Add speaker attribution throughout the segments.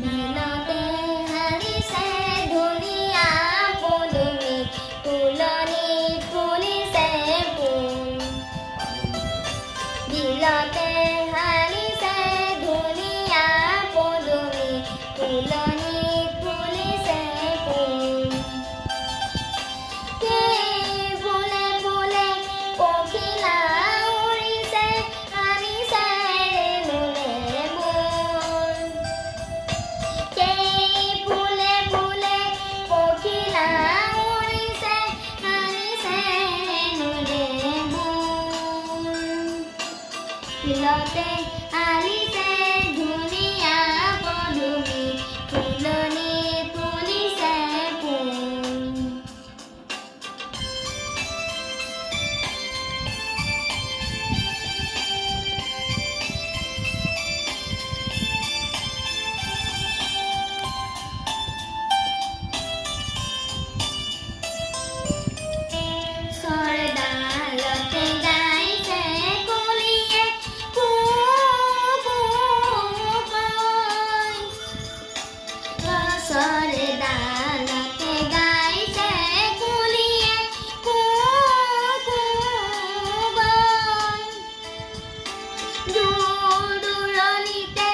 Speaker 1: দিনতে হাৰিছে ধুনীয়া পদুমী ফুলনিত ফুলিছে ফুল দিনতে হাৰিছে ধুনীয়া পদুমী ফুলনিত ফুলিছে ফুল ফুলে ফুলে পখিলা উৰিছে আনিছে ৰেণুৰে বোল ফুলে ফুলে পখিলা উৰিছে আনিছে ৰেণুৰে বোল ফুলতে আলিছে ধুনীয়া পদুমী ফুলনিত ফুলিছে ফুল ডালতে গাইছে কুলিয়ে কু কু কৈ গছৰ ডালতে গাইছে কুলিয়ে কু কু কৈ দূৰ দূৰণিতে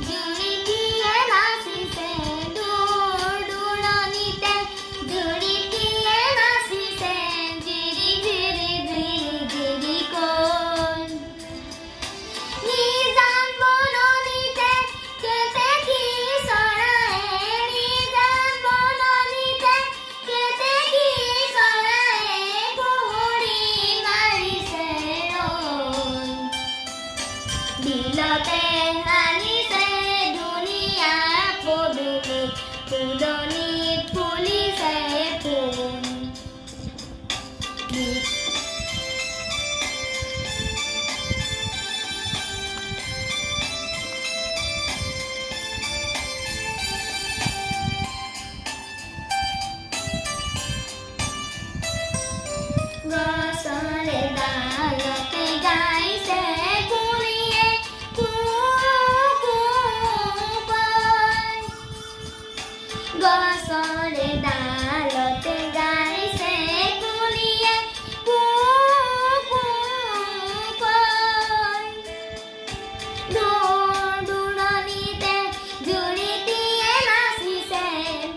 Speaker 1: জুৰিকিয়ে নাচিছে দূৰ দূৰণিতে জুৰিকিয়ে নাচিছে জিৰি জিৰি জিৰি জিৰি কৈ নিজান বননিতে কেতেকী চৰায়ে নিজান বননিতে কেতেকী চৰায়ে কুঁৱৰী মাৰিছে ৰৈ দিলতে আনিছে ধুনীয়া পদুমী ফুলনিত ফুলিছে ফুল গছৰ ডালতে গাইছে কুলিয়ে কু কু কৈ গছৰ ডালতে গাইছে কুলিয়ে কু কু কৈ দূৰ দূৰণিতে জুৰিকিয়ে নাচিছে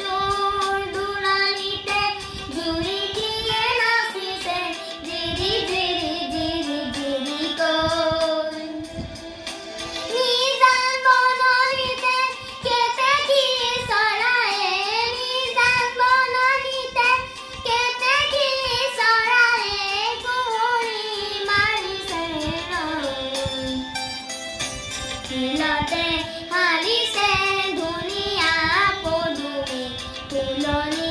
Speaker 1: দূৰ দূৰণিতে জুৰিকিয়ে নাচিছে জিৰি জিৰি জিৰি জিৰি কৈ নিজান বননিতে কেতেকী চৰায়ে নিজান বননিতে কেতেকী চৰায়ে কুঁৱৰী মাৰিছে ৰৈ ফুলতে হাৰিছে ধুনীয়া পদুমী ফুলনি